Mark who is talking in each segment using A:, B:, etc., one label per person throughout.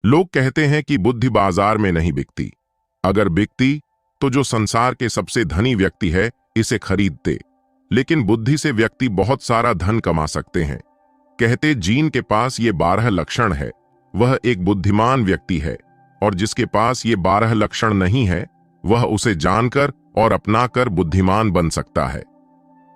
A: लोग कहते हैं कि बुद्धि बाजार में नहीं बिकती। अगर बिकती तो जो संसार के सबसे धनी व्यक्ति है इसे खरीदते। लेकिन बुद्धि से व्यक्ति बहुत सारा धन कमा सकते हैं। कहते जिन के पास ये 12 लक्षण है वह एक बुद्धिमान व्यक्ति है, और जिसके पास ये 12 लक्षण नहीं है वह उसे जानकर और अपनाकर बुद्धिमान बन सकता है।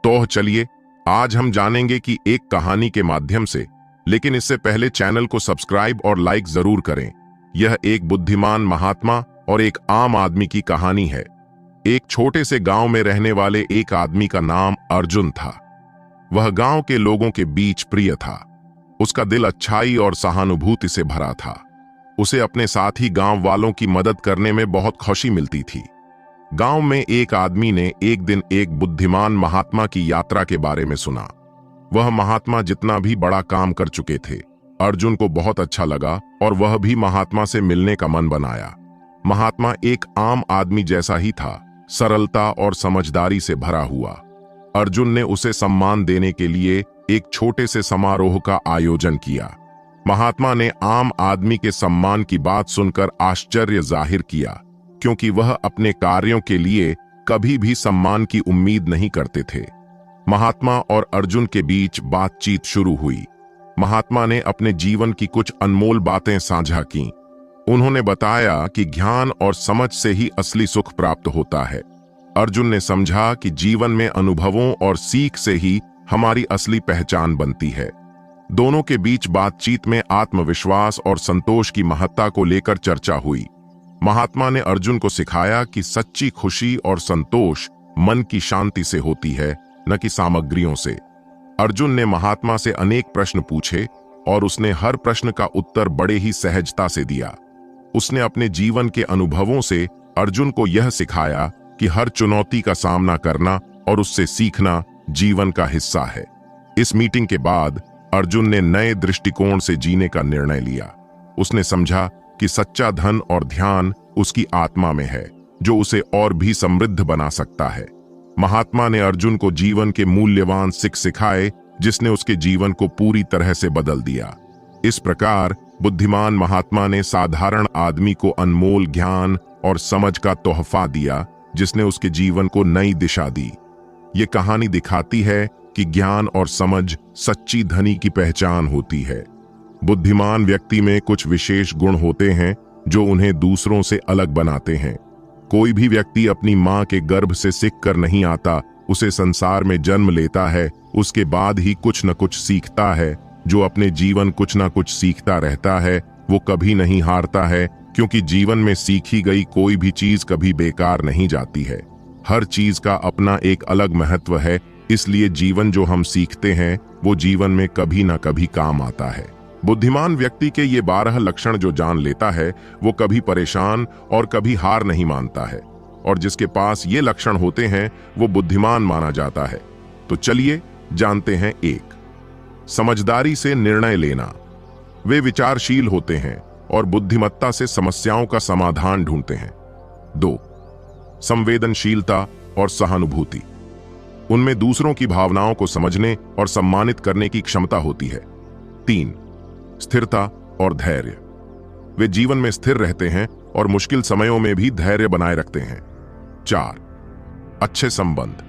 A: तो चलिए आज हम जानेंगे कि एक कहानी के माध्यम से, लेकिन इससे पहले चैनल को सब्सक्राइब और लाइक जरूर करें। यह एक बुद्धिमान महात्मा और एक आम आदमी की कहानी है। एक छोटे से गांव में रहने वाले एक आदमी का नाम अर्जुन था। वह गांव के लोगों के बीच प्रिय था। उसका दिल अच्छाई और सहानुभूति से भरा था। उसे अपने साथी गांव वालों की मदद करने में बहुत खुशी मिलती थी। गांव में एक आदमी ने एक दिन एक बुद्धिमान महात्मा की यात्रा के बारे में सुना। वह महात्मा जितना भी बड़ा काम कर चुके थे, अर्जुन को बहुत अच्छा लगा और वह भी महात्मा से मिलने का मन बनाया। महात्मा एक आम आदमी जैसा ही था, सरलता और समझदारी से भरा हुआ। अर्जुन ने उसे सम्मान देने के लिए एक छोटे से समारोह का आयोजन किया। महात्मा ने आम आदमी के सम्मान की बात सुनकर आश्चर्य जाहिर किया, क्योंकि वह अपने कार्यों के लिए कभी भी सम्मान की उम्मीद नहीं करते थे। महात्मा और अर्जुन के बीच बातचीत शुरू हुई। महात्मा ने अपने जीवन की कुछ अनमोल बातें साझा की। उन्होंने बताया कि ज्ञान और समझ से ही असली सुख प्राप्त होता है। अर्जुन ने समझा कि जीवन में अनुभवों और सीख से ही हमारी असली पहचान बनती है। दोनों के बीच बातचीत में आत्मविश्वास और संतोष की महत्ता को लेकर चर्चा हुई। महात्मा ने अर्जुन को सिखाया कि सच्ची खुशी और संतोष मन की शांति से होती है, न कि सामग्रियों से। अर्जुन ने महात्मा से अनेक प्रश्न पूछे और उसने हर प्रश्न का उत्तर बड़े ही सहजता से दिया। उसने अपने जीवन के अनुभवों से अर्जुन को यह सिखाया कि हर चुनौती का सामना करना और उससे सीखना जीवन का हिस्सा है। इस मीटिंग के बाद अर्जुन ने नए दृष्टिकोण से जीने का निर्णय लिया। उसने समझा कि सच्चा धन और ध्यान उसकी आत्मा में है, जो उसे और भी समृद्ध बना सकता है। महात्मा ने अर्जुन को जीवन के मूल्यवान सिख सिखाए, जिसने उसके जीवन को पूरी तरह से बदल दिया। इस प्रकार बुद्धिमान महात्मा ने साधारण आदमी को अनमोल ज्ञान और समझ का तोहफा दिया, जिसने उसके जीवन को नई दिशा दी। ये कहानी दिखाती है कि ज्ञान और समझ सच्ची धनी की पहचान होती है। बुद्धिमान व्यक्ति में कुछ विशेष गुण होते हैं जो उन्हें दूसरों से अलग बनाते हैं। कोई भी व्यक्ति अपनी मां के गर्भ से सीख कर नहीं आता, उसे संसार में जन्म लेता है, उसके बाद ही कुछ न कुछ सीखता है। जो अपने जीवन कुछ न कुछ सीखता रहता है वो कभी नहीं हारता है, क्योंकि जीवन में सीखी गई कोई भी चीज कभी बेकार नहीं जाती है। हर चीज का अपना एक अलग महत्व है, इसलिए जीवन जो हम सीखते हैं वो जीवन में कभी ना कभी काम आता है। बुद्धिमान व्यक्ति के ये 12 लक्षण जो जान लेता है वो कभी परेशान और कभी हार नहीं मानता है, और जिसके पास ये लक्षण होते हैं वो बुद्धिमान माना जाता है। तो चलिए जानते हैं। 1. समझदारी से निर्णय लेना। वे विचारशील होते हैं और बुद्धिमत्ता से समस्याओं का समाधान ढूंढते हैं। 2. संवेदनशीलता और सहानुभूति। उनमें दूसरों की भावनाओं को समझने और सम्मानित करने की क्षमता होती है। 3. स्थिरता और धैर्य। वे जीवन में स्थिर रहते हैं और मुश्किल समयों में भी धैर्य बनाए रखते हैं। 4. अच्छे संबंध।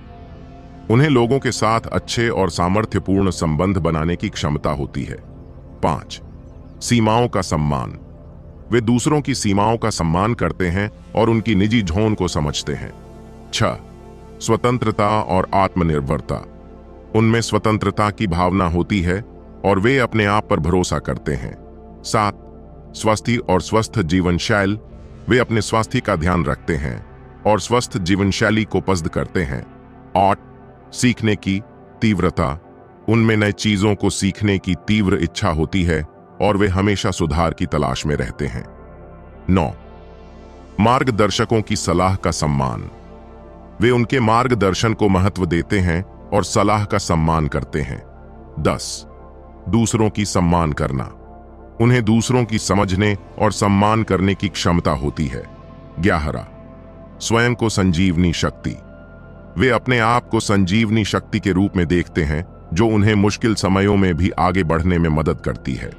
A: उन्हें लोगों के साथ अच्छे और सामर्थ्यपूर्ण संबंध बनाने की क्षमता होती है। 5. सीमाओं का सम्मान। वे दूसरों की सीमाओं का सम्मान करते हैं और उनकी निजी झोन को समझते हैं। 6. स्वतंत्रता और आत्मनिर्भरता। उनमें स्वतंत्रता की भावना होती है और वे अपने आप पर भरोसा करते हैं। 7. स्वस्थ और स्वस्थ जीवन शैली। वे अपने स्वास्थ्य का ध्यान रखते हैं और स्वस्थ जीवन शैली को पसंद करते हैं। 8. सीखने की तीव्रता। उनमें नई चीजों को सीखने की तीव्र इच्छा होती है और वे हमेशा सुधार की तलाश में रहते हैं। 9. मार्गदर्शकों की सलाह का सम्मान। वे उनके मार्गदर्शन को महत्व देते हैं और सलाह का सम्मान करते हैं। 10. दूसरों की सम्मान करना। उन्हें दूसरों की समझने और सम्मान करने की क्षमता होती है। 11. स्वयं को संजीवनी शक्ति। वे अपने आप को संजीवनी शक्ति के रूप में देखते हैं, जो उन्हें मुश्किल समयों में भी आगे बढ़ने में मदद करती है।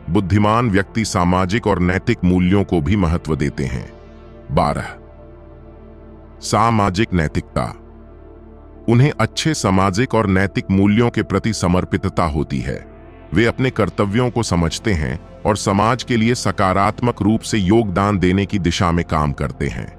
A: बुद्धिमान व्यक्ति सामाजिक और नैतिक मूल्यों को भी महत्व देते हैं। 12 सामाजिक नैतिकता। उन्हें अच्छे सामाजिक और नैतिक मूल्यों के प्रति समर्पितता होती है। वे अपने कर्तव्यों को समझते हैं और समाज के लिए सकारात्मक रूप से योगदान देने की दिशा में काम करते हैं।